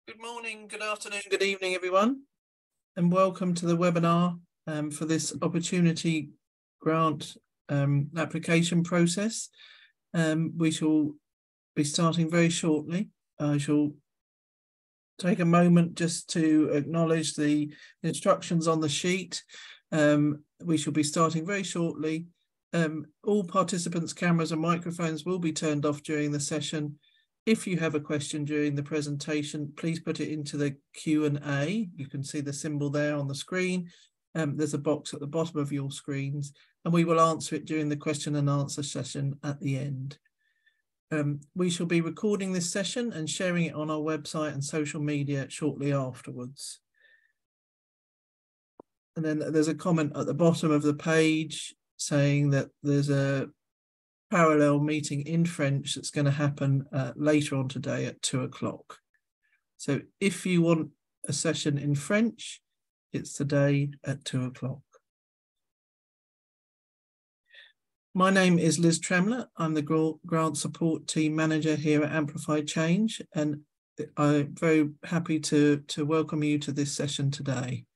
Good morning, good afternoon, good evening, everyone, and welcome to the webinar for this opportunity grant application process. We shall be starting very shortly. I shall take a moment just to acknowledge the instructions on the sheet. We shall be starting very shortly. All participants' cameras and microphones will be turned off during the session. If you have a question during the presentation, please put it into the Q&A. You can see the symbol there on the screen. There's a box at the bottom of your screens, and we will answer it during the question and answer session at the end. We shall be recording this session and sharing it on our website and social media shortly afterwards. And then there's a comment at the bottom of the page saying that there's a parallel meeting in French that's going to happen later on today at 2 o'clock. So if you want a session in French, it's today at 2 o'clock. My name is Liz Tremler. I'm the Grant Support Team Manager here at AmplifyChange, and I'm very happy to welcome you to this session today.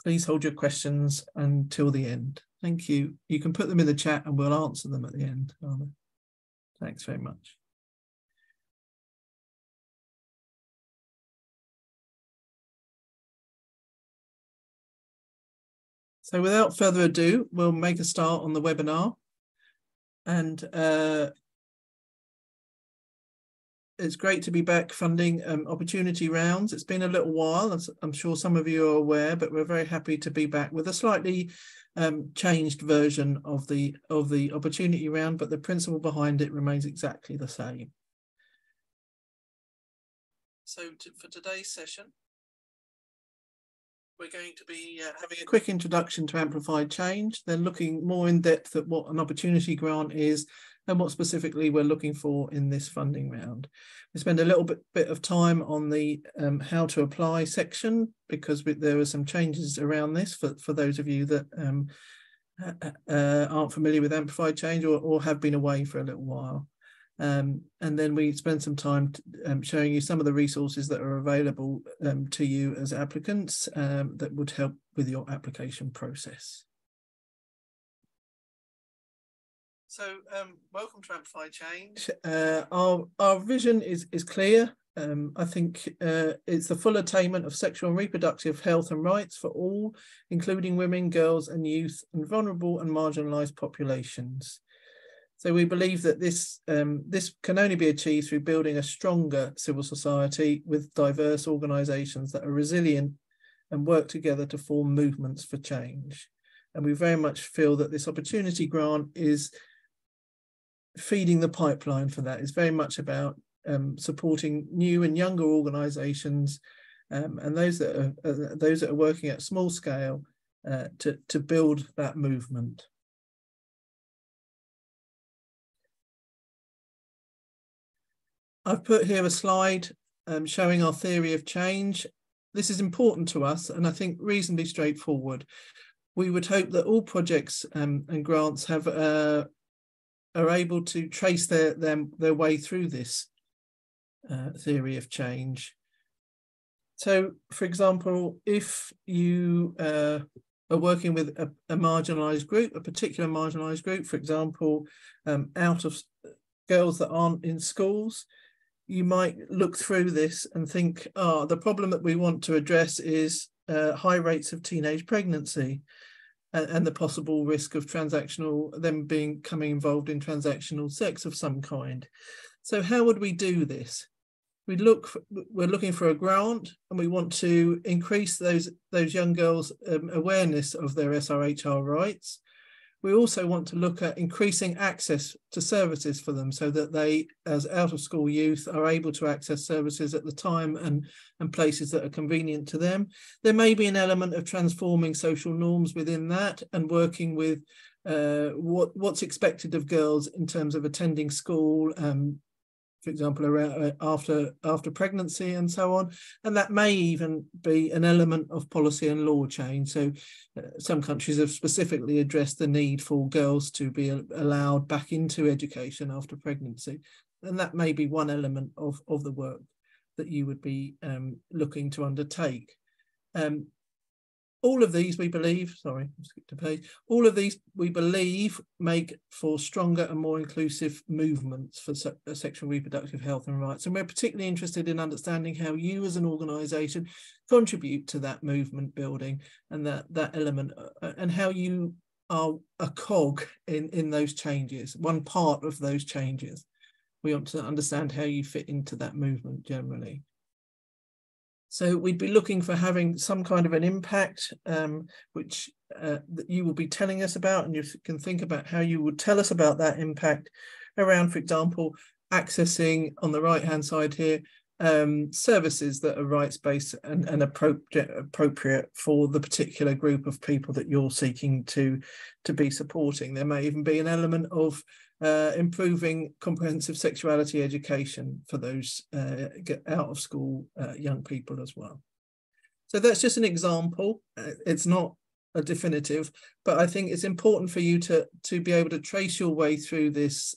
Please hold your questions until the end. Thank you. You can put them in the chat and we'll answer them at the end. Thanks very much. So without further ado, we'll make a start on the webinar. And it's great to be back funding opportunity rounds. It's been a little while, as I'm sure some of you are aware, but we're very happy to be back with a slightly changed version of the opportunity round, but the principle behind it remains exactly the same. So for today's session, we're going to be having a quick introduction to AmplifyChange, then looking more in depth at what an opportunity grant is and what specifically we're looking for in this funding round. We spend a little bit of time on the how to apply section, because there were some changes around this for those of you that aren't familiar with AmplifyChange or have been away for a little while. And then we spend some time showing you some of the resources that are available to you as applicants that would help with your application process. So welcome to AmplifyChange. Our vision is clear. I think it's the full attainment of sexual and reproductive health and rights for all, including women, girls and youth, and vulnerable and marginalised populations. So we believe that this can only be achieved through building a stronger civil society with diverse organisations that are resilient and work together to form movements for change. And we very much feel that this opportunity grant is feeding the pipeline for that. It's very much about supporting new and younger organisations and those that are working at small scale to build that movement. I've put here a slide showing our theory of change. This is important to us and I think reasonably straightforward. We would hope that all projects and grants have are able to trace their way through this theory of change. So, for example, if you are working with a marginalised group, a particular marginalised group, for example, out of girls that aren't in schools, you might look through this and think, the problem that we want to address is high rates of teenage pregnancy and the possible risk of them becoming involved in transactional sex of some kind. So how would we do this? We're looking for a grant and we want to increase those young girls' awareness of their SRHR rights. We also want to look at increasing access to services for them so that they, as out-of-school youth, are able to access services at the time and places that are convenient to them. There may be an element of transforming social norms within that and working with what's expected of girls in terms of attending school, for example, around after pregnancy and so on. And that may even be an element of policy and law change. So some countries have specifically addressed the need for girls to be allowed back into education after pregnancy. And that may be one element of the work that you would be looking to undertake. All of these, we believe, sorry, I'll skip to page. All of these, we believe, make for stronger and more inclusive movements for sexual reproductive health and rights. And we're particularly interested in understanding how you as an organisation contribute to that movement building and that element, and how you are a cog in those changes, one part of those changes. We want to understand how you fit into that movement generally. So we'd be looking for having some kind of an impact, which that you will be telling us about, and you can think about how you would tell us about that impact around, for example, accessing on the right-hand side here, services that are rights-based and appropriate for the particular group of people that you're seeking to be supporting. There may even be an element of improving comprehensive sexuality education for those out of school young people as well. So that's just an example. It's not a definitive, but I think it's important for you to be able to trace your way through this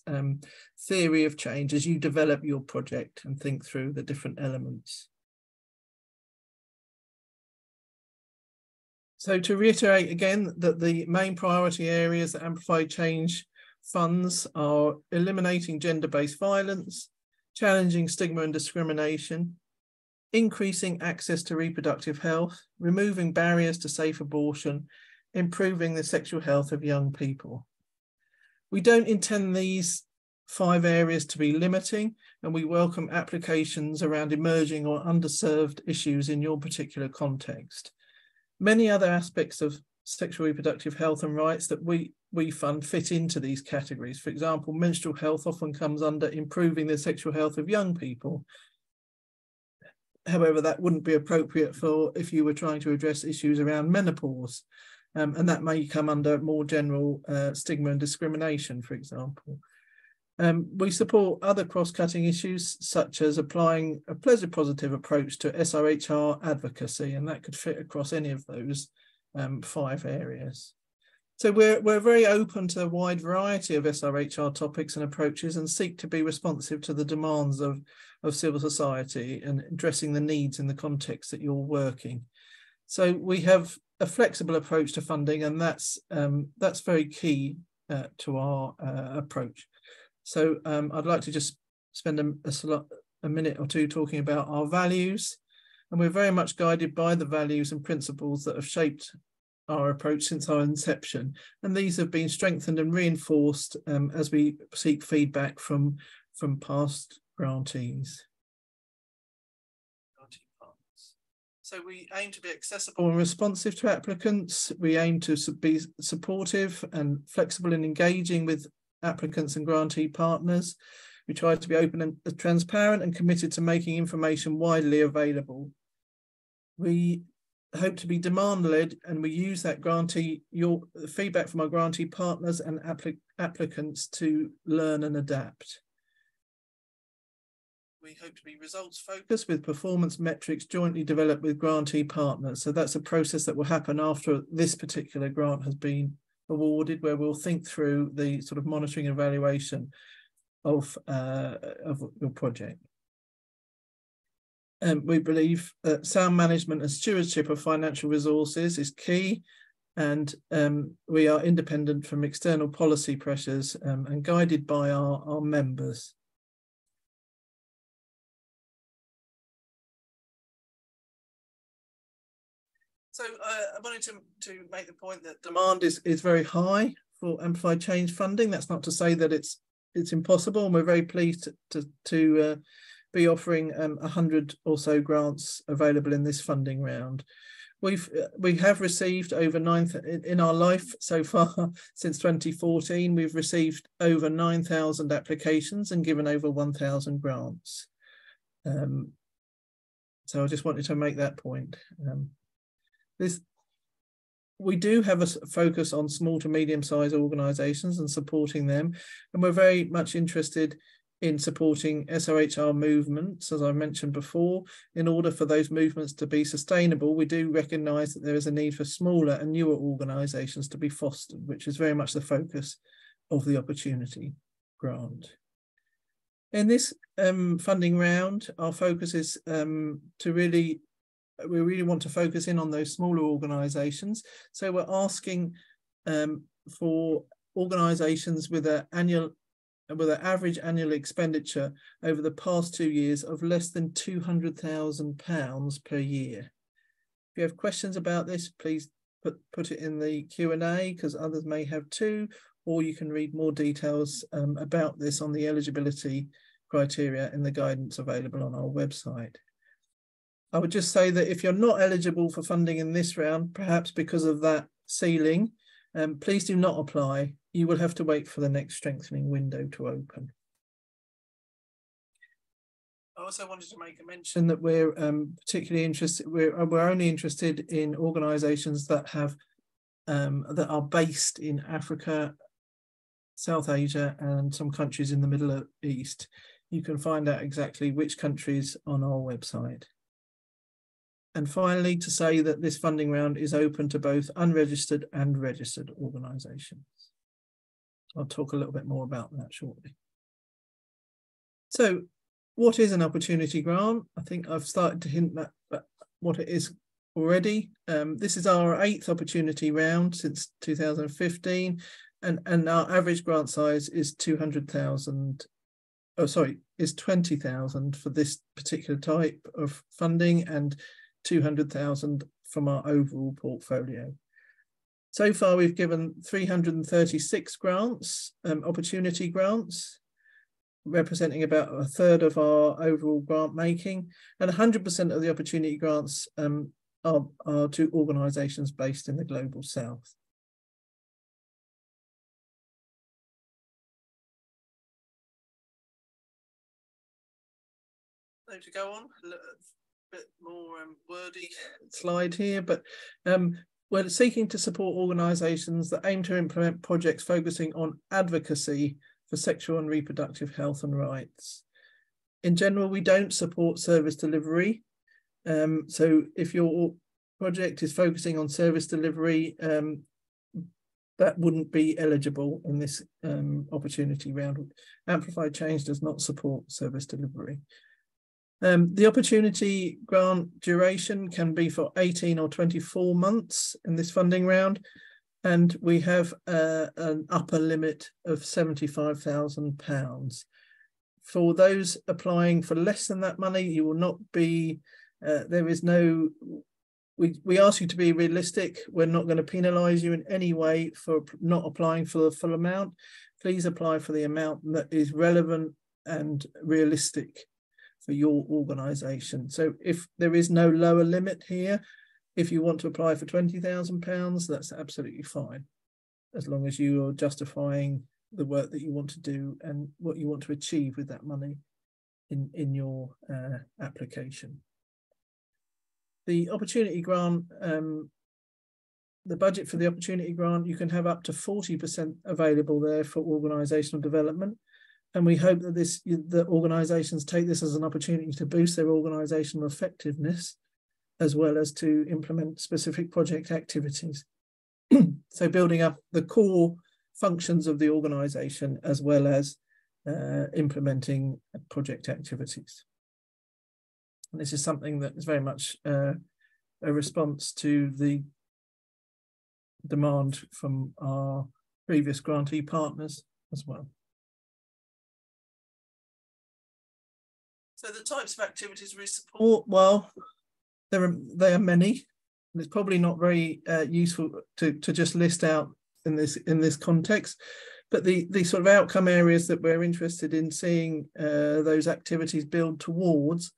theory of change as you develop your project and think through the different elements. So to reiterate again, that the main priority areas that Amplify Change funds are eliminating gender-based violence, challenging stigma and discrimination, increasing access to reproductive health, removing barriers to safe abortion, improving the sexual health of young people. We don't intend these 5 areas to be limiting, and we welcome applications around emerging or underserved issues in your particular context. Many other aspects of sexual reproductive health and rights that we fund fit into these categories. For example, menstrual health often comes under improving the sexual health of young people. However, that wouldn't be appropriate for if you were trying to address issues around menopause, and that may come under more general stigma and discrimination, for example. We support other cross-cutting issues, such as applying a pleasure-positive approach to SRHR advocacy, and that could fit across any of those 5 areas. So we're very open to a wide variety of SRHR topics and approaches, and seek to be responsive to the demands of civil society and addressing the needs in the context that you're working. So we have a flexible approach to funding, and that's very key to our approach. So I'd like to just spend a minute or two talking about our values, and we're very much guided by the values and principles that have shaped our approach since our inception, and these have been strengthened and reinforced as we seek feedback from past grantees. So we aim to be accessible and responsive to applicants. We aim to be supportive and flexible in engaging with applicants and grantee partners. We try to be open and transparent and committed to making information widely available. We hope to be demand-led, and we use that your feedback from our grantee partners and applicants to learn and adapt. We hope to be results-focused with performance metrics jointly developed with grantee partners. So that's a process that will happen after this particular grant has been awarded, where we'll think through the sort of monitoring and evaluation of your project. We believe that sound management and stewardship of financial resources is key, and we are independent from external policy pressures and guided by our members. So I wanted to make the point that demand is very high for Amplify Change funding. That's not to say that it's impossible, and we're very pleased to be offering 100 or so grants available in this funding round. We have received over 9,000 in our life so far since 2014. We've received over 9,000 applications and given over 1,000 grants. So I just wanted to make that point. We do have a focus on small to medium-sized organisations and supporting them, and we're very much interested in supporting SRHR movements, as I mentioned before. In order for those movements to be sustainable, we do recognise that there is a need for smaller and newer organisations to be fostered, which is very much the focus of the Opportunity Grant. In this funding round, our focus is we really want to focus in on those smaller organisations. So we're asking for organisations with an average annual expenditure over the past 2 years of less than £200,000 per year. If you have questions about this, please put it in the Q&A, because others may have too, or you can read more details about this on the eligibility criteria in the guidance available on our website. I would just say that if you're not eligible for funding in this round, perhaps because of that ceiling, please do not apply. You will have to wait for the next strengthening window to open. I also wanted to make a mention that we're particularly interested, we're only interested in organisations that have that are based in Africa, South Asia, and some countries in the Middle East. You can find out exactly which countries on our website. And finally, to say that this funding round is open to both unregistered and registered organisations. I'll talk a little bit more about that shortly. So, what is an opportunity grant? I think I've started to hint at what it is already. This is our 8th opportunity round since 2015, and our average grant size is 200,000. Oh, sorry, is 20,000 for this particular type of funding, and 200,000 from our overall portfolio. So far, we've given 336 grants, opportunity grants, representing about a third of our overall grant making, and 100% of the opportunity grants are to organisations based in the Global South. So to go on, a bit more wordy slide here, but we're seeking to support organisations that aim to implement projects focusing on advocacy for sexual and reproductive health and rights. In general, we don't support service delivery. So if your project is focusing on service delivery, that wouldn't be eligible in this opportunity round. AmplifyChange does not support service delivery. The opportunity grant duration can be for 18 or 24 months in this funding round, and we have an upper limit of £75,000. For those applying for less than that money, you will not be, there is no, we ask you to be realistic. We're not going to penalise you in any way for not applying for the full amount. Please apply for the amount that is relevant and realistic for your organisation. So if there is no lower limit here, if you want to apply for £20,000, that's absolutely fine, as long as you are justifying the work that you want to do and what you want to achieve with that money in your application. The opportunity grant, the budget for the opportunity grant, you can have up to 40% available there for organisational development. And we hope that the organisations take this as an opportunity to boost their organisational effectiveness, as well as to implement specific project activities. So building up the core functions of the organisation, as well as implementing project activities. And this is something that is very much a response to the demand from our previous grantee partners as well. So the types of activities we support, well, there are many, and it's probably not very useful to just list out in this context, but the sort of outcome areas that we're interested in seeing those activities build towards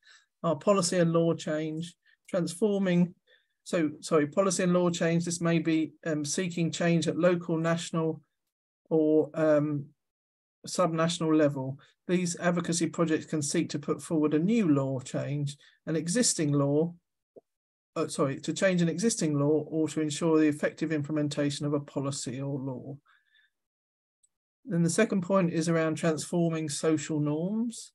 are policy and law change, transforming. So sorry, policy and law change. This may be seeking change at local, national, or subnational level. These advocacy projects can seek to put forward a new law change, an existing law, to change an existing law, or to ensure the effective implementation of a policy or law. Then the second point is around transforming social norms.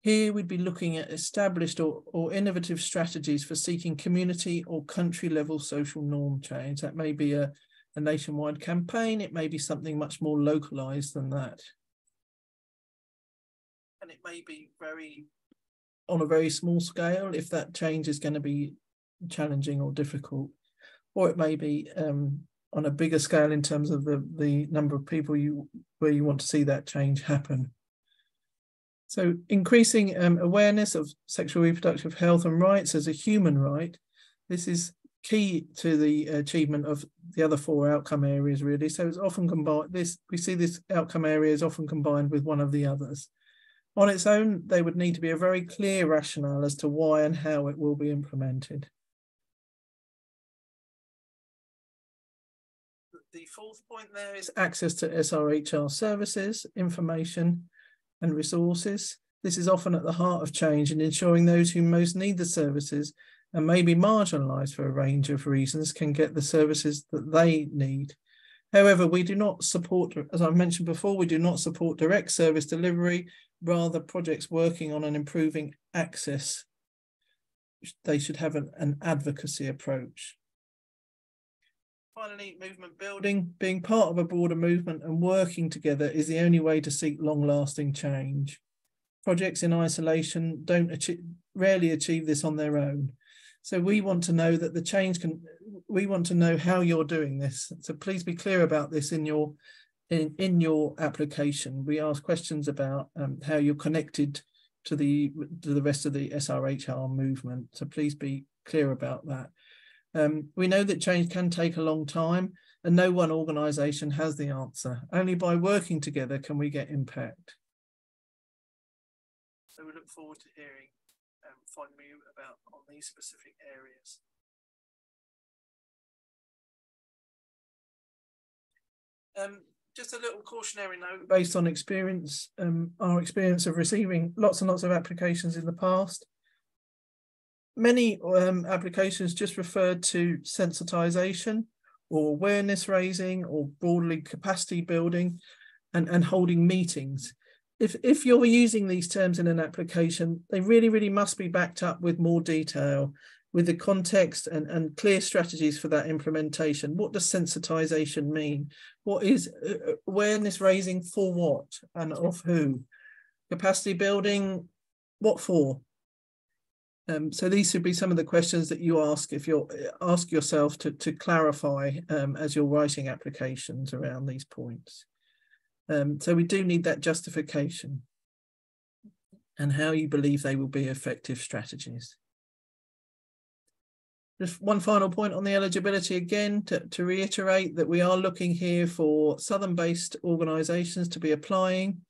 Here we'd be looking at established or innovative strategies for seeking community or country level social norm change. That may be a nationwide campaign. It may be something much more localized than that. And and it may be on a very small scale if that change is going to be challenging or difficult, or it may be on a bigger scale in terms of the number of people where you want to see that change happen. So increasing awareness of sexual reproductive health and rights as a human right. This is key to the achievement of the other 4 outcome areas, really. So it's often combined. We see this outcome area is often combined with one of the others. On its own, they would need to be a very clear rationale as to why and how it will be implemented. The 4th point there is access to SRHR services, information and resources. This is often at the heart of change in ensuring those who most need the services and may be marginalised for a range of reasons can get the services that they need. However, we do not support, as I mentioned before, we do not support direct service delivery, rather projects working on an improving access. They should have an advocacy approach. Finally, movement building. Being part of a broader movement and working together is the only way to seek long-lasting change. Projects in isolation rarely achieve this on their own. So we want to know that the change we want to know how you're doing this. So please be clear about this in your application. We ask questions about how you're connected to the rest of the SRHR movement. So please be clear about that. We know that change can take a long time and no one organisation has the answer. Only by working together can we get impact. So we look forward to hearing from you about on these specific areas. Just a little cautionary note based on experience, our experience of receiving lots and lots of applications in the past. Many applications just referred to sensitisation or awareness raising or broadly capacity building and holding meetings. If you're using these terms in an application, they really must be backed up with more detail, with the context and clear strategies for that implementation. What does sensitisation mean? What is awareness raising for what and of who? Capacity building, what for? So these should be some of the questions that you ask ask yourself to clarify as you're writing applications around these points. So we do need that justification and how you believe they will be effective strategies. Just one final point on the eligibility again, to reiterate that we are looking here for Southern-based organisations to be applying,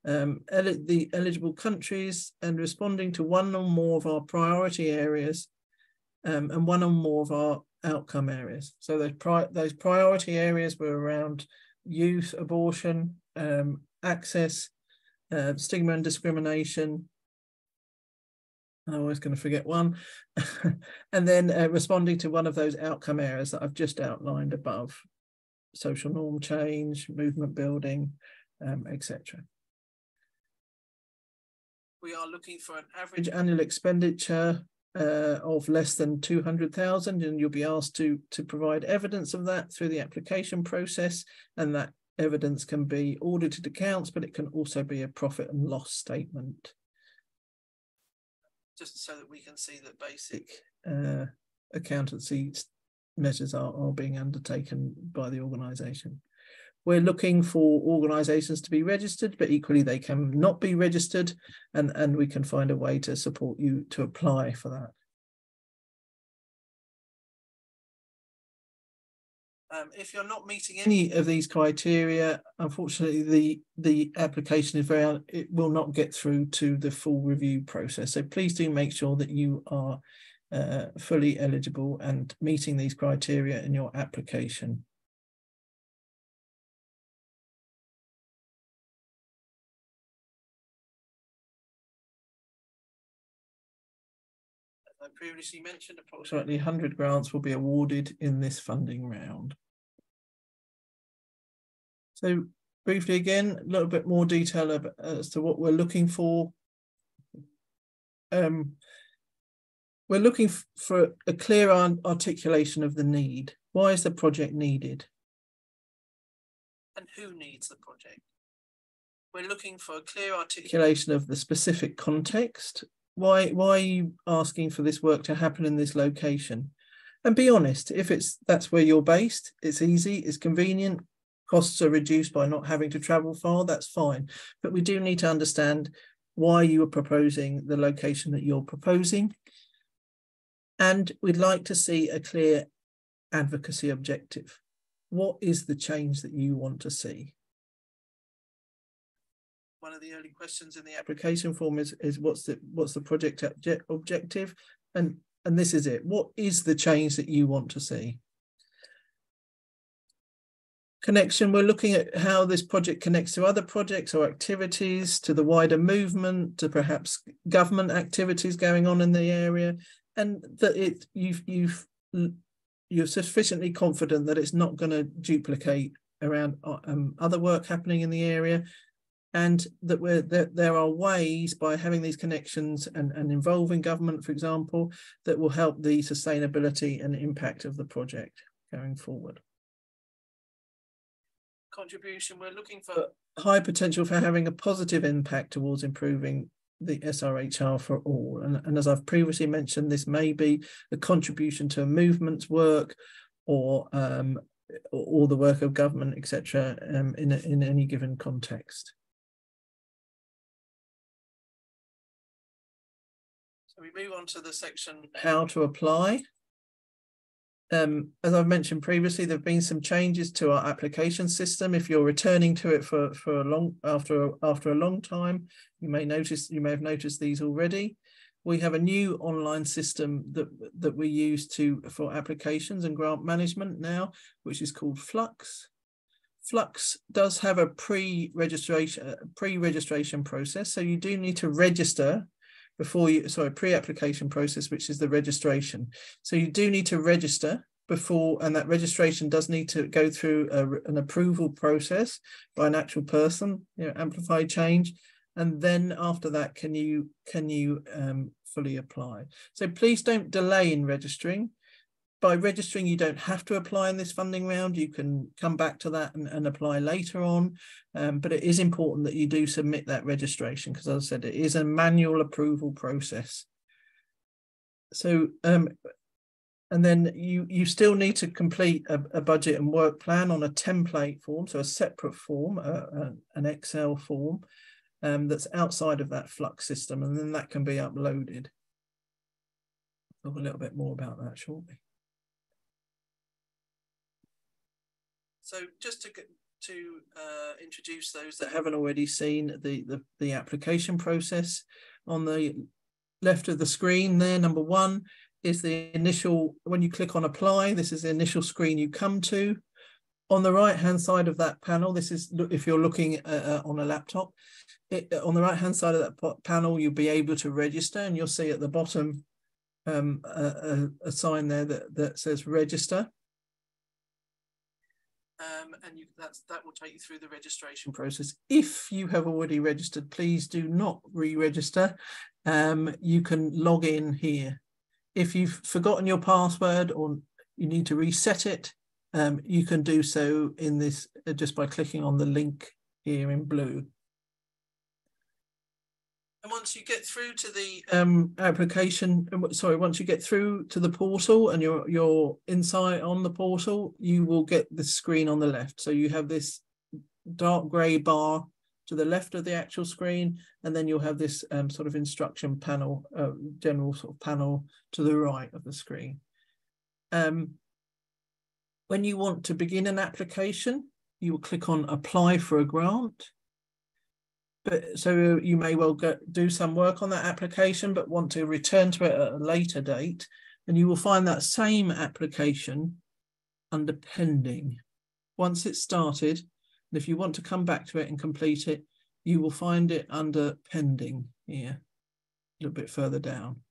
the eligible countries, and responding to one or more of our priority areas and one or more of our outcome areas. So those priority areas were around youth, abortion, access, stigma and discrimination. I'm always going to forget one. And then responding to one of those outcome areas that I've just outlined above: social norm change, movement building, etc. We are looking for an average annual expenditure of less than 200,000, and you'll be asked to provide evidence of that through the application process, and that evidence can be audited accounts, but it can also be a profit and loss statement, just so that we can see that basic accountancy measures are being undertaken by the organisation. We're looking for organisations to be registered, but equally they can not be registered, and we can find a way to support you to apply for that. If you're not meeting any of these criteria, unfortunately, the application is it will not get through to the full review process. So please do make sure that you are fully eligible and meeting these criteria in your application. As I previously mentioned, approximately 100 grants will be awarded in this funding round. So briefly again, a little bit more detail as to what we're looking for. We're looking for a clear articulation of the need. Why is the project needed? And who needs the project? we're looking for a clear articulation of the specific context. Why are you asking for this work to happen in this location? And be honest, if that's where you're based, it's easy, it's convenient, costs are reduced by not having to travel far, that's fine. But we do need to understand why you are proposing the location that you're proposing. And we'd like to see a clear advocacy objective. What is the change that you want to see? One of the early questions in the application form is what's the project objective? And this is it. What is the change that you want to see? Connection, we're looking at how this project connects to other projects or activities, to the wider movement, to perhaps government activities going on in the area, and that you're sufficiently confident that it's not going to duplicate around other work happening in the area, and that there are ways by having these connections and involving government, for example, that will help the sustainability and impact of the project going forward. Contribution, we're looking for high potential for having a positive impact towards improving the SRHR for all. And as I've previously mentioned, this may be a contribution to a movement's work or the work of government, etc., in any given context. So we move on to the section how to apply. As I've mentioned previously, there have been some changes to our application system. If you're returning to it after a long time, you may have noticed these already. We have a new online system that we use for applications and grant management now, which is called Flux. Flux does have a pre-registration process, so you do need to register pre-application process, which is the registration. So you do need to register before, and that registration does need to go through an approval process by an actual person, AmplifyChange, and then after that, can you fully apply. So please don't delay in registering. By registering, you don't have to apply in this funding round. You can come back to that and apply later on. But it is important that you do submit that registration because, as I said, it is a manual approval process. So, and then you still need to complete a budget and work plan on a template form, so a separate form, an Excel form that's outside of that Flux system, and then that can be uploaded. I'll talk a little bit more about that shortly. So just to introduce those that haven't already seen the application process, on the left of the screen there, number one is the initial, when you click on apply, this is the initial screen you come to. On the right hand side of that panel, this is if you're looking on a laptop, on the right hand side of that panel, you'll be able to register, and you'll see at the bottom a sign there that says register. And that will take you through the registration process. If you have already registered, please do not re-register. You can log in here. If you've forgotten your password or you need to reset it, you can do so in this just by clicking on the link here in blue. And once you get through to the once you get through to the portal and you're inside on the portal, you will get the screen on the left. So you have this dark grey bar to the left of the actual screen, and then you'll have this sort of instruction panel, general sort of panel to the right of the screen. When you want to begin an application, you will click on apply for a grant. So you may well do some work on that application, but want to return to it at a later date, and you will find that same application under pending. Once it's started, and if you want to come back to it and complete it, you will find it under pending here, a little bit further down.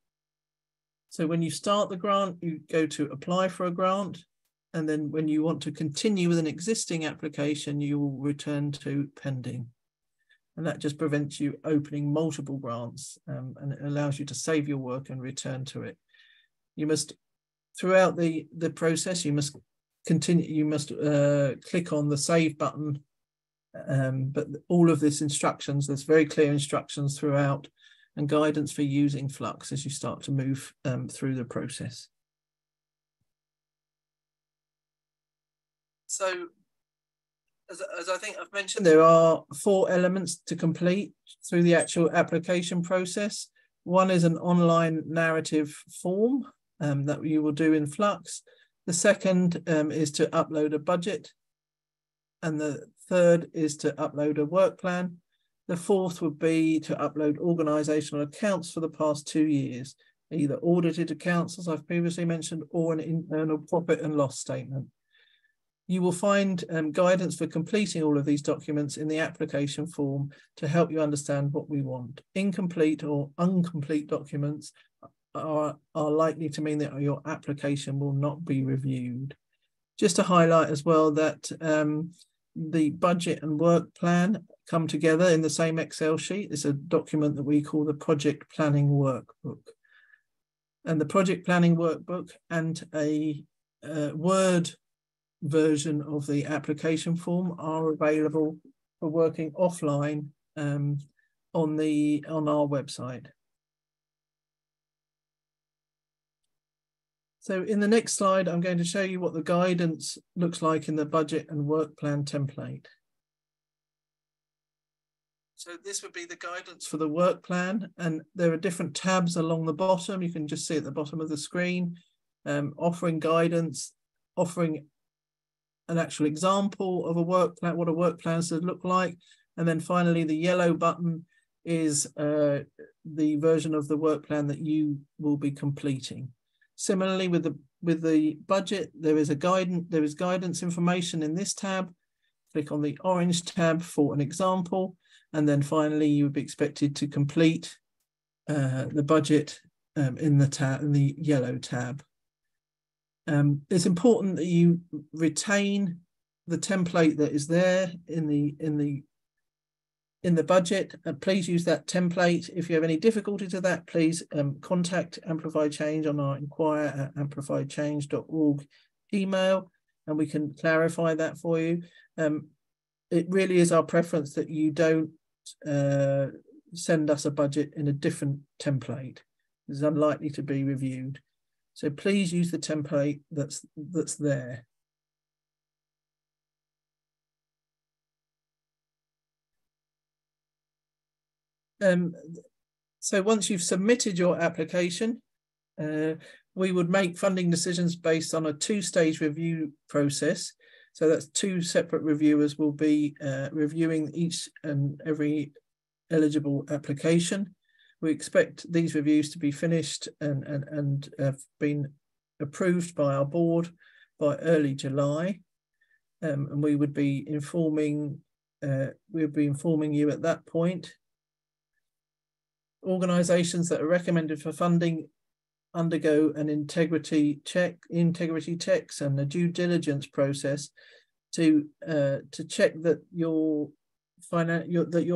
So when you start the grant, you go to apply for a grant, and then when you want to continue with an existing application, you will return to pending. And that just prevents you opening multiple grants, and it allows you to save your work and return to it. You must, throughout the process, you must continue. You must click on the save button but all of this instructions, there's very clear instructions throughout and guidance for using Flux as you start to move through the process. So, as I think I've mentioned, there are 4 elements to complete through the actual application process. One is an online narrative form that you will do in Flux. The second is to upload a budget. And the third is to upload a work plan. The fourth would be to upload organisational accounts for the past 2 years, either audited accounts, as I've previously mentioned, or an internal profit and loss statement. You will find guidance for completing all of these documents in the application form to help you understand what we want. Incomplete or incomplete documents are likely to mean that your application will not be reviewed. Just to highlight as well that the budget and work plan come together in the same Excel sheet. It's a document that we call the project planning workbook. And the project planning workbook and a Word version of the application form are available for working offline on our website. So in the next slide, I'm going to show you what the guidance looks like in the budget and work plan template. So this would be the guidance for the work plan, and there are different tabs along the bottom. You can just see at the bottom of the screen, offering guidance, offering an actual example of a work plan, what a work plan should look like. And then finally, the yellow button is the version of the work plan that you will be completing. Similarly, with the budget, there is guidance information in this tab. Click on the orange tab for an example, and then finally you would be expected to complete the budget in the yellow tab. It's important that you retain the template that is there in the budget. Please use that template. If you have any difficulties with that, please contact AmplifyChange on our inquire@applicantchange.org email, and we can clarify that for you. It really is our preference that you don't send us a budget in a different template. It's unlikely to be reviewed. So please use the template that's there. So once you've submitted your application, we would make funding decisions based on a 2-stage review process. So that's 2 separate reviewers will be reviewing each and every eligible application. We expect these reviews to be finished and have been approved by our board by early July, and we would be informing you at that point. Organisations that are recommended for funding undergo an integrity checks and a due diligence process to check that you're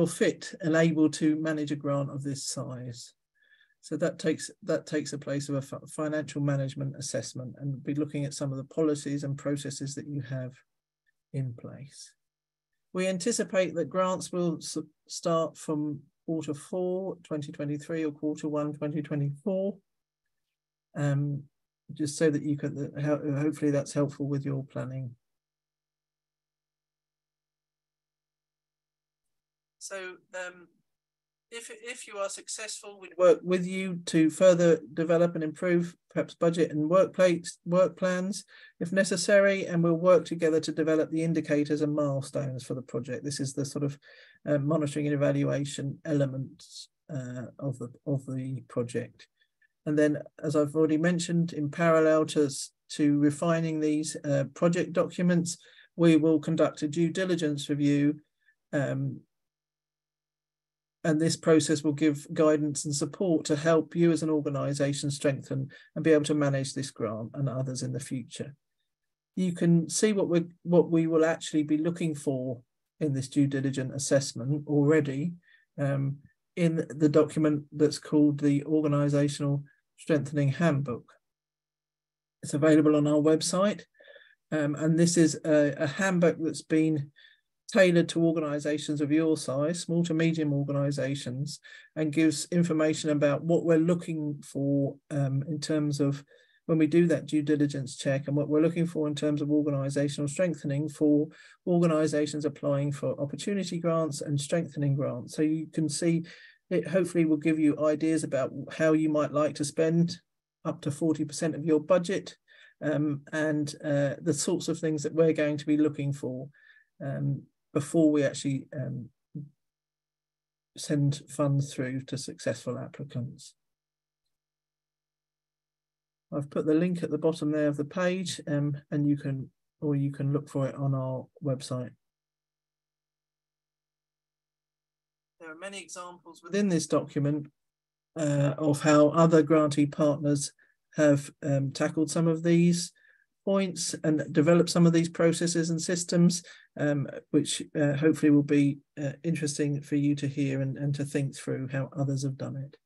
fit and able to manage a grant of this size. So that takes a place of a financial management assessment, and we'll be looking at some of the policies and processes that you have in place. We anticipate that grants will start from Q4 2023 or Q1 2024. Just so that you can, hopefully that's helpful with your planning. So if you are successful, we'd work with you to further develop and improve perhaps budget and work plans if necessary, and we'll work together to develop the indicators and milestones for the project. This is the sort of monitoring and evaluation elements of the project. And then, as I've already mentioned, in parallel to refining these project documents, we will conduct a due diligence review, and this process will give guidance and support to help you as an organisation strengthen and be able to manage this grant and others in the future. You can see what we will actually be looking for in this due diligence assessment already in the document that's called the Organisational Strengthening Handbook. It's available on our website, and this is a handbook that's been tailored to organisations of your size, small to medium organisations, and gives information about what we're looking for in terms of when we do that due diligence check, and what we're looking for in terms of organisational strengthening for organisations applying for opportunity grants and strengthening grants. So you can see it hopefully will give you ideas about how you might like to spend up to 40% of your budget, and the sorts of things that we're going to be looking for before we actually send funds through to successful applicants. I've put the link at the bottom there of the page, and you can look for it on our website. There are many examples within this document of how other grantee partners have tackled some of these points and developed some of these processes and systems, which hopefully will be interesting for you to hear and to think through how others have done it.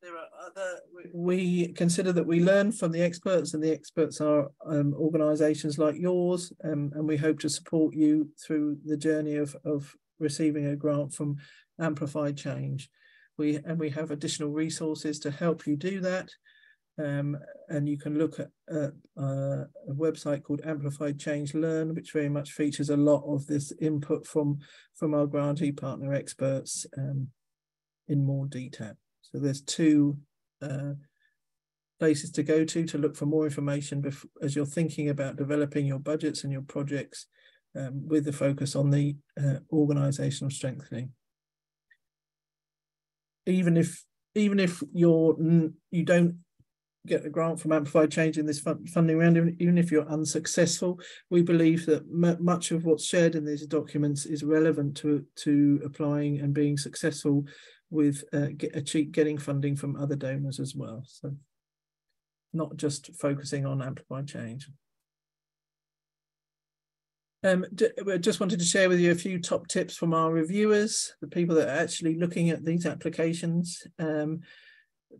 There are other, we consider that we learn from the experts, and the experts are organisations like yours, and we hope to support you through the journey of receiving a grant from AmplifyChange. We have additional resources to help you do that, and you can look at a website called AmplifyChange Learn, which very much features a lot of this input from our grantee partner experts in more detail. So there's two places to go to look for more information as you're thinking about developing your budgets and your projects with the focus on the organisational strengthening. Even if you don't get a grant from AmplifyChange in this funding round, even if you're unsuccessful, we believe that much of what's shared in these documents is relevant to applying and being successful with getting funding from other donors as well. So not just focusing on AmplifyChange. We just wanted to share with you a few top tips from our reviewers, the people that are actually looking at these applications.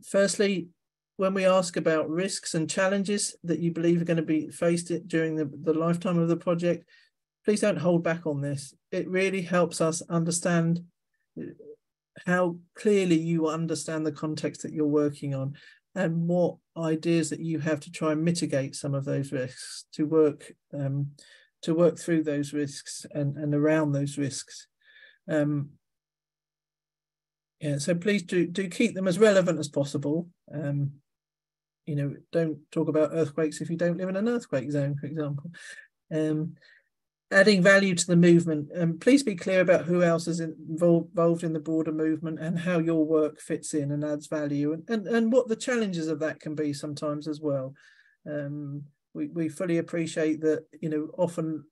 Firstly, when we ask about risks and challenges that you believe are going to be faced during the lifetime of the project, please don't hold back on this. It really helps us understand how clearly you understand the context that you're working on, and what ideas that you have to try and mitigate some of those risks, to work through those risks and around those risks. Yeah, so please do keep them as relevant as possible. You know, don't talk about earthquakes if you don't live in an earthquake zone, for example. Adding value to the movement. Please be clear about who else is involved in the broader movement and how your work fits in and adds value, and what the challenges of that can be sometimes as well. We fully appreciate that, you know, often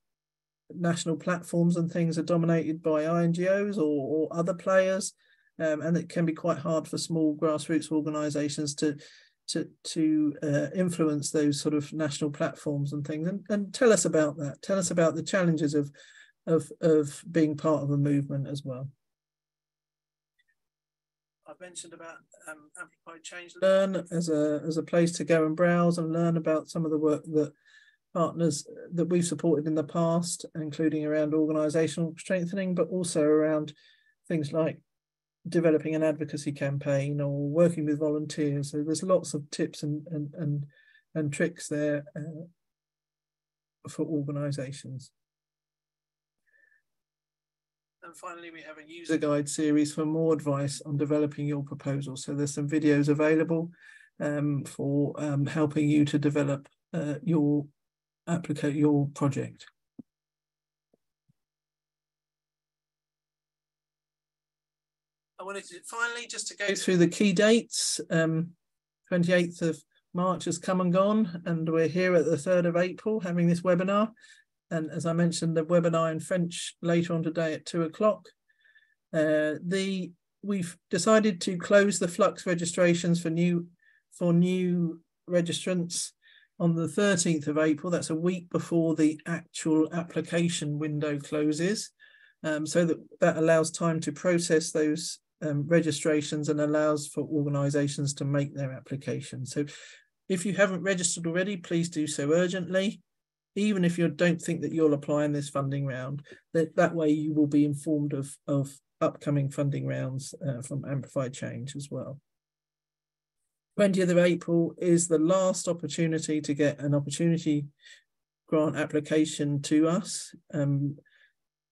national platforms and things are dominated by INGOs or other players, and it can be quite hard for small grassroots organisations to influence those sort of national platforms and things. And tell us about that. Tell us about the challenges of being part of a movement as well. I've mentioned about AmplifyChange Learn as a place to go and browse and learn about some of the work that partners that we've supported in the past, including around organisational strengthening, but also around things like developing an advocacy campaign or working with volunteers. So there's lots of tips and tricks there for organisations. And finally, we have a user guide series for more advice on developing your proposal. So there's some videos available for helping you to develop your project. I wanted to finally just to go through the key dates. 28th of March has come and gone, and we're here at the 3rd of April having this webinar. And as I mentioned, the webinar in French later on today at 2 o'clock. We've decided to close the Flux registrations for new registrants on the 13th of April. That's a week before the actual application window closes, so that allows time to process those registrations and allows for organisations to make their applications. So If you haven't registered already, please do so urgently. Even if you don't think that you'll apply in this funding round, that way you will be informed of upcoming funding rounds from Amplify Change as well. 20th of April is the last opportunity to get an opportunity grant application to us.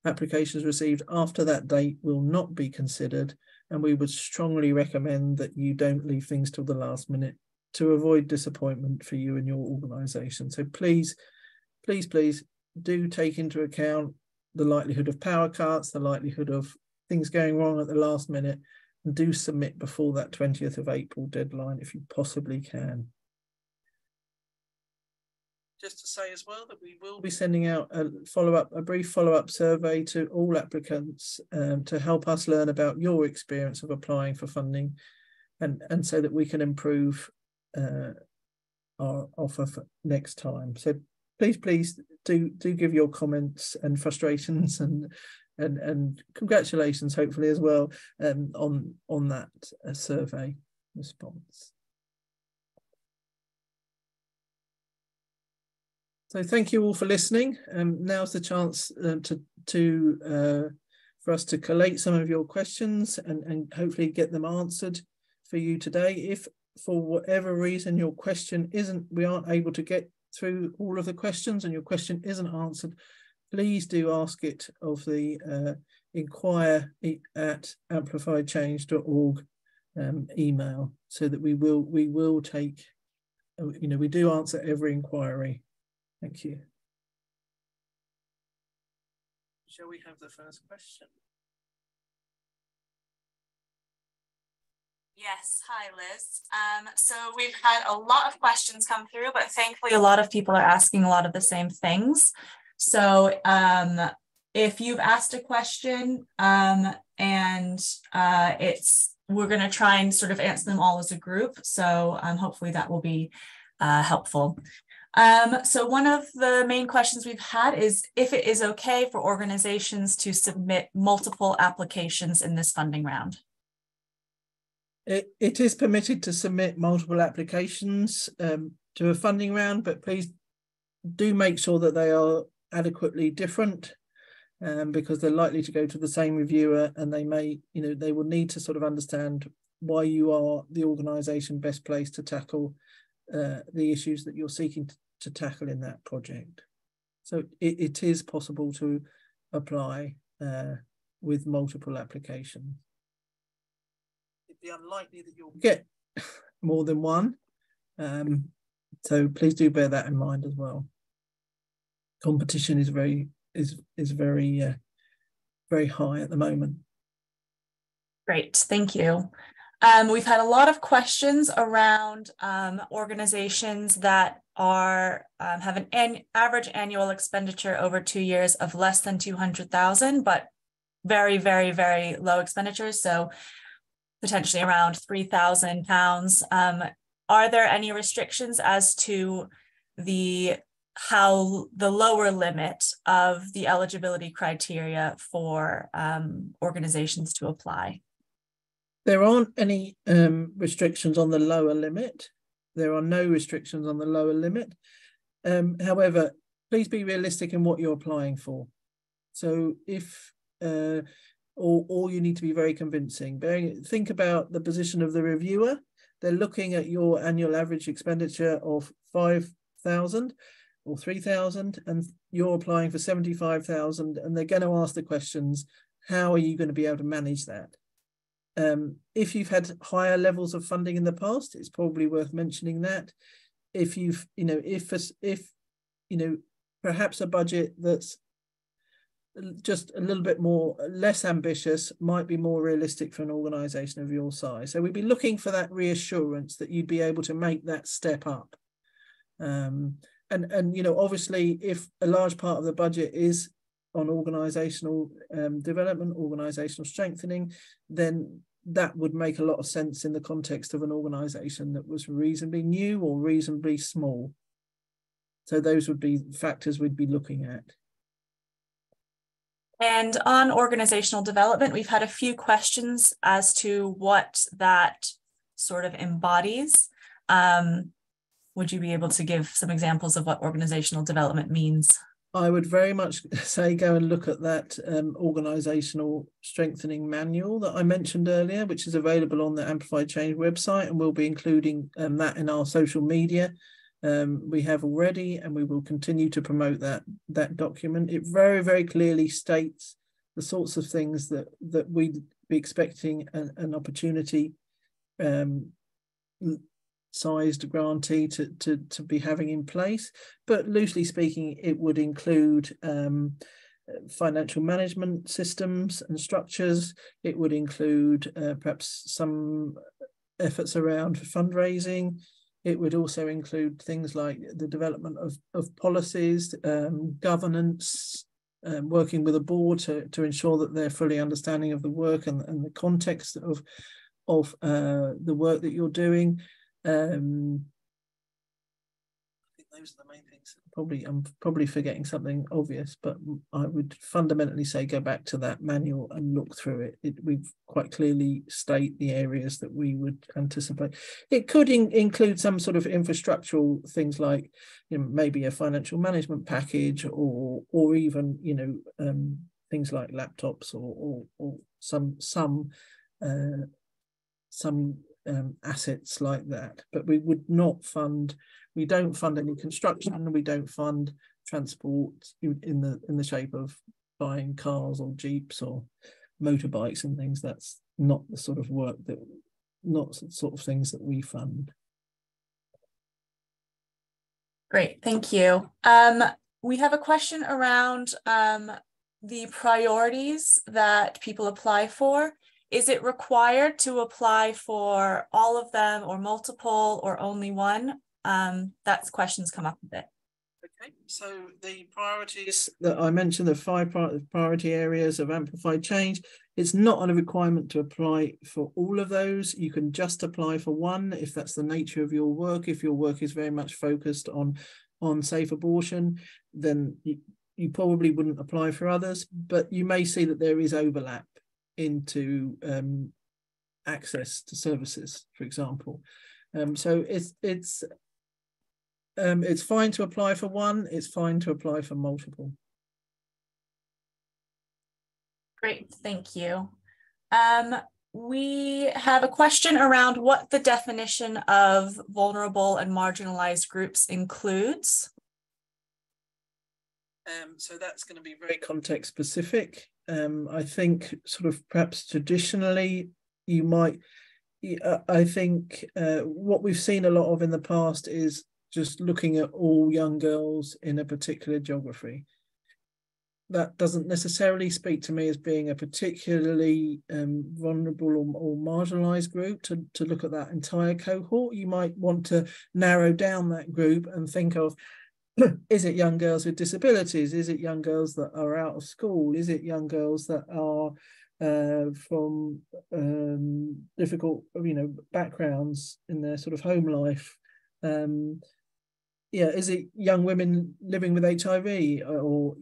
Applications received after that date will not be considered, and we would strongly recommend that you don't leave things till the last minute to avoid disappointment for you and your organisation. So please do take into account the likelihood of power cuts, the likelihood of things going wrong at the last minute, and do submit before that 20th of April deadline if you possibly can. Just to say as well that we will be sending out a brief follow-up survey to all applicants to help us learn about your experience of applying for funding, and so that we can improve our offer for next time. So please do give your comments and frustrations and congratulations, hopefully, as well, on that survey response. So thank you all for listening. Now's the chance for us to collate some of your questions and hopefully get them answered for you today. If for whatever reason your question we aren't able to get through all of the questions and your question isn't answered, please do ask it of the inquire at AmplifyChange.org email, so that we will take, we do answer every inquiry. Thank you. Shall we have the first question? Yes, hi Liz. So we've had a lot of questions come through, but thankfully a lot of people are asking a lot of the same things. So if you've asked a question we're going to try and sort of answer them all as a group. So hopefully that will be helpful. So one of the main questions we've had is if it is okay for organizations to submit multiple applications in this funding round. It is permitted to submit multiple applications to a funding round, but please do make sure that they are adequately different, because they're likely to go to the same reviewer, and they may, they will need to sort of understand why you are the organisation best placed to tackle the issues that you're seeking to tackle in that project. So it is possible to apply with multiple applications. It'd be unlikely that you'll get more than one, so please do bear that in mind as well. Competition is very high at the moment. Great, thank you. We've had a lot of questions around organizations that have an average annual expenditure over 2 years of less than 200,000, but very, very, very low expenditures. So potentially around £3,000. Are there any restrictions as to how the lower limit of the eligibility criteria for organizations to apply? There aren't any restrictions on the lower limit. There are no restrictions on the lower limit. However, please be realistic in what you're applying for. So if or you need to be very convincing. Think about the position of the reviewer. They're looking at your annual average expenditure of 5,000 or 3,000, and you're applying for 75,000, and they're going to ask the questions, how are you going to be able to manage that? If you've had higher levels of funding in the past, it's probably worth mentioning that. If you've, if perhaps a budget that's just a little bit less ambitious might be more realistic for an organisation of your size. So we'd be looking for that reassurance that you'd be able to make that step up. And obviously, if a large part of the budget is on organisational development, organisational strengthening, then that would make a lot of sense in the context of an organisation that was reasonably new or reasonably small. So those would be factors we'd be looking at. And on organizational development, we've had a few questions as to what that sort of embodies. would you be able to give some examples of what organizational development means? I would very much say go and look at that organisational strengthening manual that I mentioned earlier, which is available on the Amplify Change website, and we'll be including that in our social media. We have already, and we will continue to promote that document. It very, very clearly states the sorts of things that we'd be expecting an opportunity sized grantee to be having in place. But loosely speaking, it would include financial management systems and structures. It would include perhaps some efforts around fundraising. It would also include things like the development of policies, governance, working with a board to ensure that they're fully understanding of the work and the context of the work that you're doing. I think those are the main things. I'm probably forgetting something obvious, but I would fundamentally say go back to that manual and look through it. We quite clearly state the areas that we would anticipate. It could include some sort of infrastructural things like, maybe a financial management package, or even things like laptops or some assets like that. But we don't fund any construction, and we don't fund transport in the shape of buying cars or jeeps or motorbikes and things. That's not the sort of work not the sort of things that we fund. Great, thank you. We have a question around the priorities that people apply for. Is it required to apply for all of them, or multiple, or only one? That's questions come up a bit. Okay, so the priorities that I mentioned, the 5 priority areas of Amplify Change, it's not a requirement to apply for all of those. You can just apply for one if that's the nature of your work. If your work is very much focused on safe abortion, then you probably wouldn't apply for others, but you may see that there is overlap into access to services, for example. So it's fine to apply for one. It's fine to apply for multiple. Great, thank you. We have a question around what the definition of vulnerable and marginalized groups includes. So that's going to be very context specific. I think sort of perhaps traditionally you might, I think what we've seen a lot of in the past is just looking at all young girls in a particular geography. That doesn't necessarily speak to me as being a particularly vulnerable or marginalised group to look at that entire cohort. You might want to narrow down that group and think of, is it young girls with disabilities? Is it young girls that are out of school? Is it young girls that are from difficult, backgrounds in their sort of home life? Is it young women living with HIV, or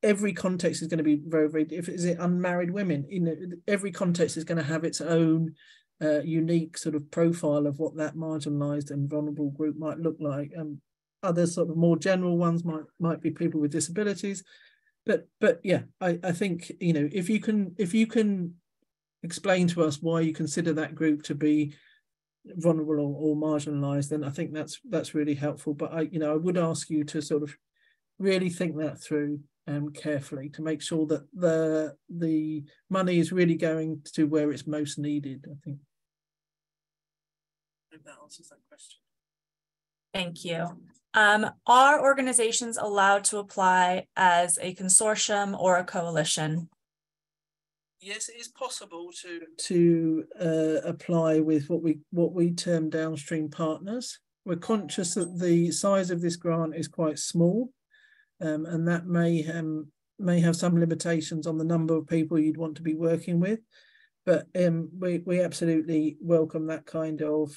every context is going to be very, very different. Is it unmarried women? Every context is going to have its own unique sort of profile of what that marginalised and vulnerable group might look like. Other sort of more general ones might be people with disabilities, but yeah, I think if you can explain to us why you consider that group to be vulnerable or marginalised, then I think that's really helpful. But I would ask you to sort of really think that through carefully to make sure that the money is really going to where it's most needed. I think that answers that question. Thank you. Are organizations allowed to apply as a consortium or a coalition? Yes, it is possible to apply with what we term downstream partners. We're conscious that the size of this grant is quite small, and that may have some limitations on the number of people you'd want to be working with. But we absolutely welcome that kind of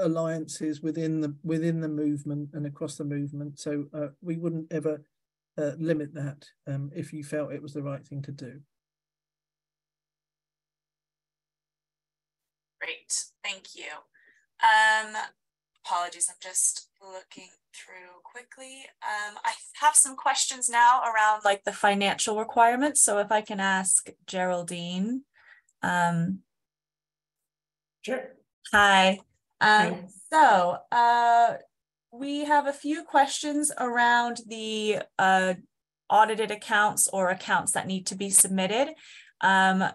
alliances within the movement and across the movement. So we wouldn't ever limit that if you felt it was the right thing to do. Great, thank you. Apologies, I'm just looking through quickly. I have some questions now around like the financial requirements. So if I can ask Geraldine. Sure. Hi. Hi. So we have a few questions around the audited accounts or accounts that need to be submitted.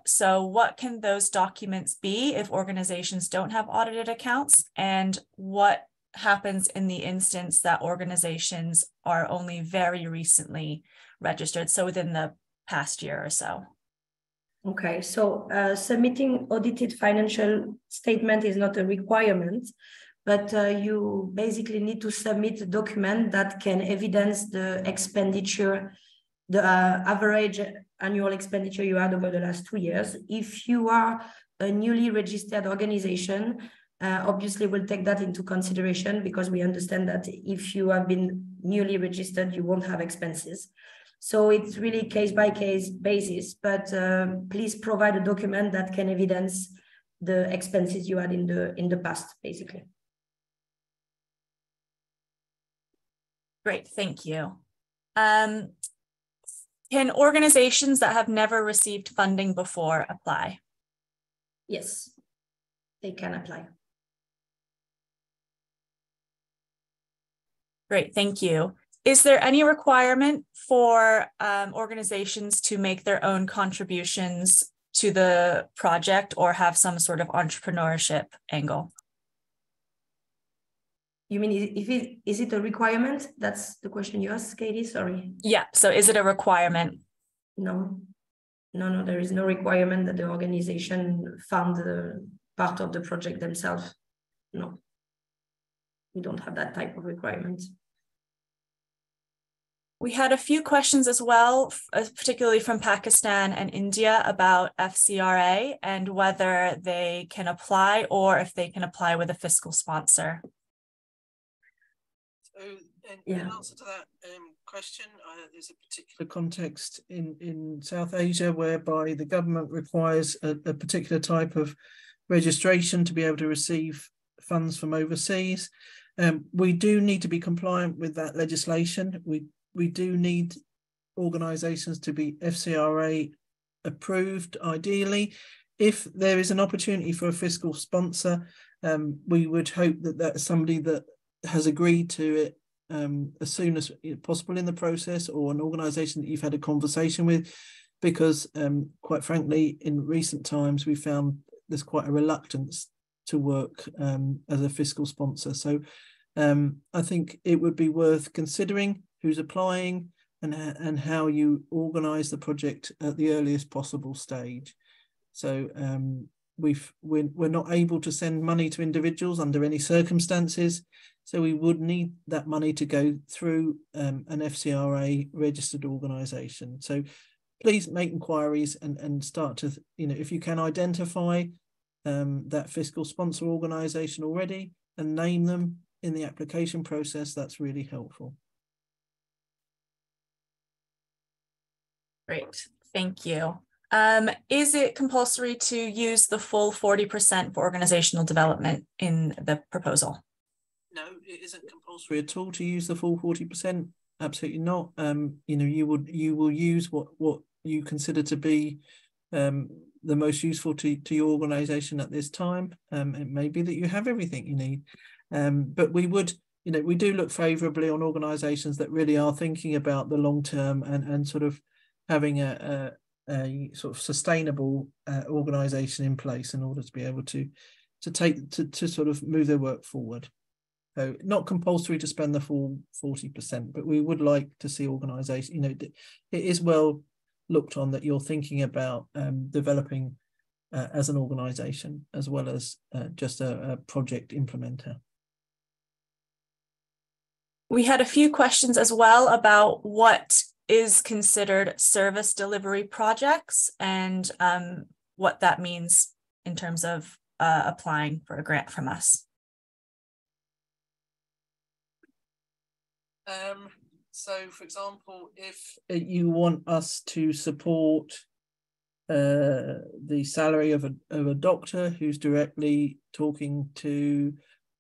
So what can those documents be if organizations don't have audited accounts, and what happens in the instance that organizations are only very recently registered, so within the past year or so? Okay, so submitting audited financial statement is not a requirement, but you basically need to submit a document that can evidence the expenditure, the average annual expenditure you had over the last 2 years. If you are a newly registered organization, obviously we'll take that into consideration, because we understand that if you have been newly registered, you won't have expenses. So it's really case-by-case basis, but please provide a document that can evidence the expenses you had in the past, basically. Great, thank you. Can organizations that have never received funding before apply? Yes, they can apply. Great, thank you. Is there any requirement for organizations to make their own contributions to the project or have some sort of entrepreneurship angle? You mean, is it a requirement? That's the question you asked, Katie, sorry. Yeah, so is it a requirement? No, there is no requirement that the organization fund the part of the project themselves. No, we don't have that type of requirement. We had a few questions as well, particularly from Pakistan and India, about FCRA and whether they can apply or if they can apply with a fiscal sponsor. So in answer to that question, there's a particular context in South Asia whereby the government requires a particular type of registration to be able to receive funds from overseas. We do need to be compliant with that legislation. We do need organisations to be FCRA approved, ideally. If there is an opportunity for a fiscal sponsor, we would hope that that's somebody that has agreed to it as soon as possible in the process, or an organisation that you've had a conversation with, because quite frankly, in recent times, we found there's quite a reluctance to work as a fiscal sponsor. So I think it would be worth considering who's applying and how you organise the project at the earliest possible stage. So we're not able to send money to individuals under any circumstances, so we would need that money to go through an FCRA registered organisation. So please make inquiries and start to, if you can identify that fiscal sponsor organisation already and name them in the application process, that's really helpful. Great, thank you. Is it compulsory to use the full 40% for organizational development in the proposal? No, it isn't compulsory at all to use the full 40%. Absolutely not. You will use what you consider to be the most useful to your organization at this time. It may be that you have everything you need, but we would, we do look favorably on organizations that really are thinking about the long term and sort of having a sort of sustainable organization in place in order to be able to sort of move their work forward. So not compulsory to spend the full 40%, but we would like to see organization, it is well looked on that you're thinking about developing as an organization as well as just a project implementer. We had a few questions as well about what is considered service delivery projects and what that means in terms of applying for a grant from us. So, for example, if you want us to support the salary of a doctor who's directly talking to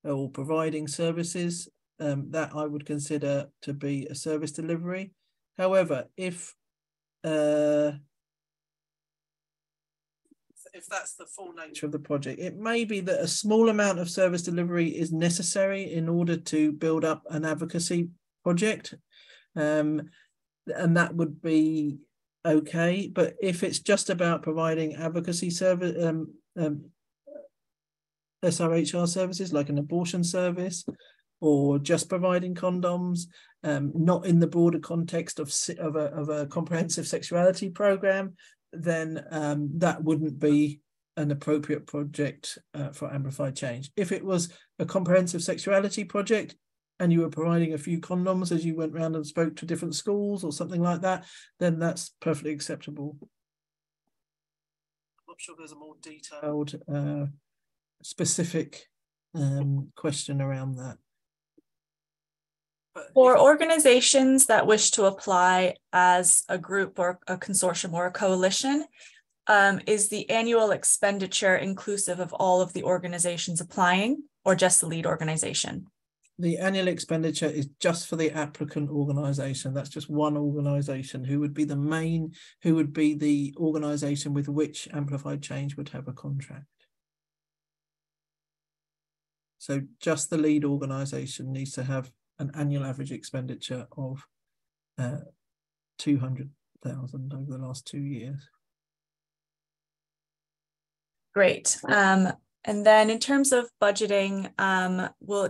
or providing services, that I would consider to be a service delivery. However, if that's the full nature of the project, it may be that a small amount of service delivery is necessary in order to build up an advocacy project, and that would be okay. But if it's just about providing advocacy service, SRHR services like an abortion service, or just providing condoms, not in the broader context of a comprehensive sexuality program, then that wouldn't be an appropriate project for Amplified Change. If it was a comprehensive sexuality project and you were providing a few condoms as you went around and spoke to different schools or something like that, then that's perfectly acceptable. I'm not sure there's a more detailed, specific question around that. For organizations that wish to apply as a group or a consortium or a coalition, is the annual expenditure inclusive of all of the organizations applying, or just the lead organization? The annual expenditure is just for the applicant organization. That's just one organization who would be the main, who would be the organization with which Amplified Change would have a contract. So just the lead organization needs to have an annual average expenditure of 200,000 over the last 2 years. Great. And then in terms of budgeting,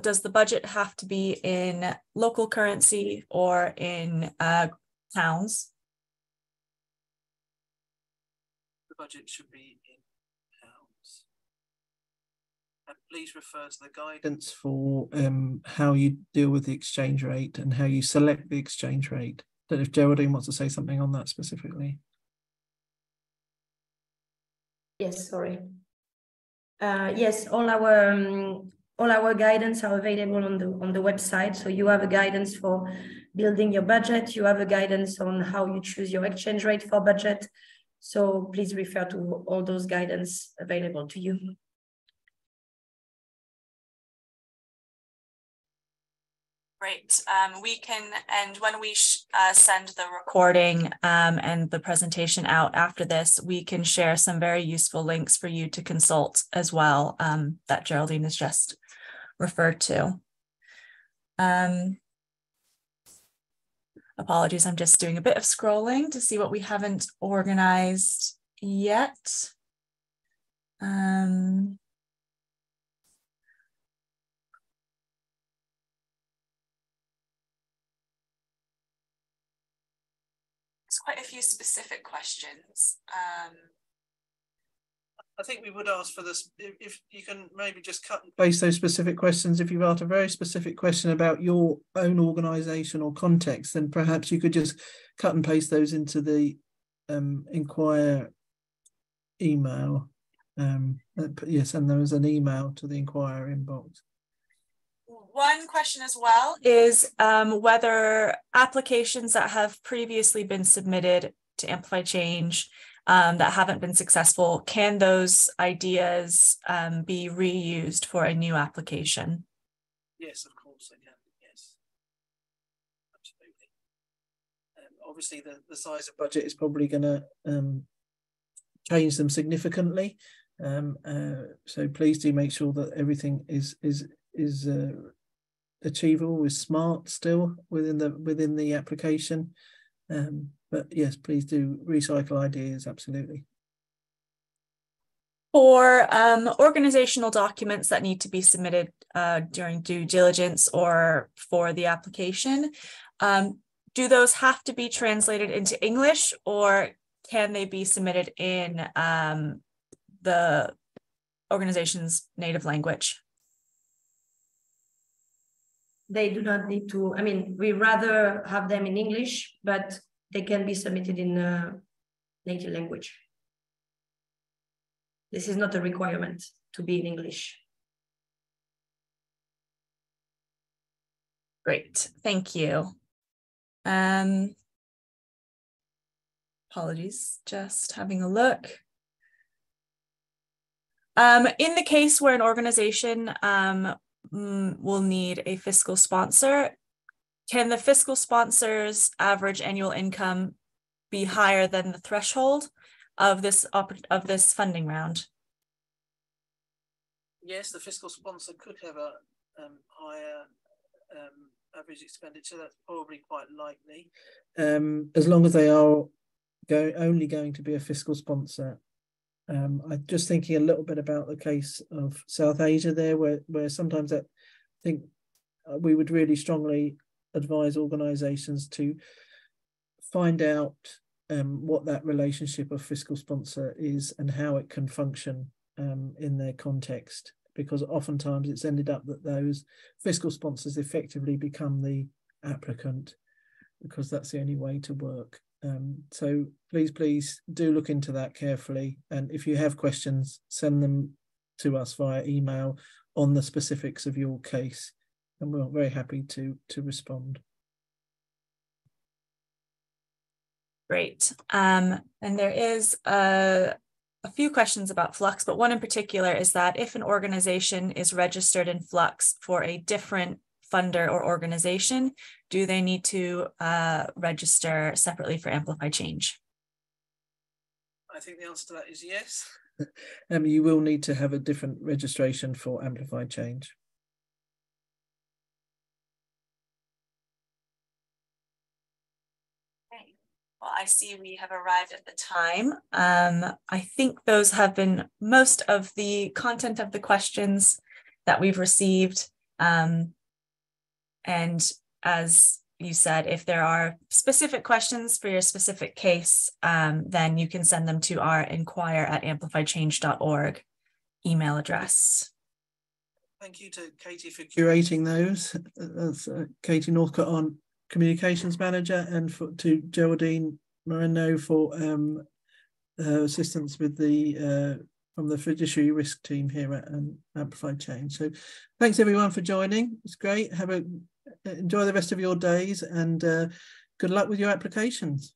does the budget have to be in local currency or in pounds? The budget should be in pounds. And please refer to the guidance for how you deal with the exchange rate and how you select the exchange rate. I don't know if Geraldine wants to say something on that specifically. Yes, sorry. Yes, all our guidance are available on the website. So you have a guidance for building your budget. You have a guidance on how you choose your exchange rate for budget. So please refer to all those guidance available to you. Great. We can, and when we send the recording and the presentation out after this, we can share some very useful links for you to consult as well, that Geraldine has just referred to. Apologies, I'm just doing a bit of scrolling to see what we haven't organized yet. Quite a few specific questions. I think we would ask for this, if you can maybe just cut and paste those specific questions. If you've asked a very specific question about your own organisation or context, then perhaps you could just cut and paste those into the inquire email. Yes, and there was an email to the inquire inbox. One question as well is whether applications that have previously been submitted to Amplify Change that haven't been successful, can those ideas be reused for a new application? Yes, of course they can. Yes, absolutely. Obviously, the size of budget is probably going to change them significantly. So please do make sure that everything is achievable, is smart still within the application. But yes, please do recycle ideas, absolutely. For organizational documents that need to be submitted during due diligence or for the application, do those have to be translated into English, or can they be submitted in the organization's native language? They do not need to, I mean, we rather have them in English, but they can be submitted in native language. This is not a requirement to be in English. Great, thank you. Apologies, just having a look. In the case where an organization will need a fiscal sponsor. Can the fiscal sponsor's average annual income be higher than the threshold of this funding round? Yes, the fiscal sponsor could have a higher average expenditure. That's probably quite likely, as long as they are only going to be a fiscal sponsor. I'm just thinking a little bit about the case of South Asia there, where sometimes I think we would really strongly advise organisations to find out what that relationship of fiscal sponsor is and how it can function in their context, because oftentimes it's ended up that those fiscal sponsors effectively become the applicant, because that's the only way to work. So please do look into that carefully, and if you have questions, send them to us via email on the specifics of your case, and we're very happy to respond. Great. And there is a few questions about Flux, but one in particular is that if an organization is registered in Flux for a different funder or organization, do they need to register separately for AmplifyChange? I think the answer to that is yes. You will need to have a different registration for AmplifyChange. Okay. Well, I see we have arrived at the time. I think those have been most of the content of the questions that we've received. And as you said, if there are specific questions for your specific case, then you can send them to our inquire@amplifychange.org email address. Thank you to Katie for curating those. That's Katie Northcott, on Communications Manager, and to Geraldine Moreno for assistance with the from the fiduciary risk team here at AmplifyChange. So thanks everyone for joining. It's great. Enjoy the rest of your days, and good luck with your applications.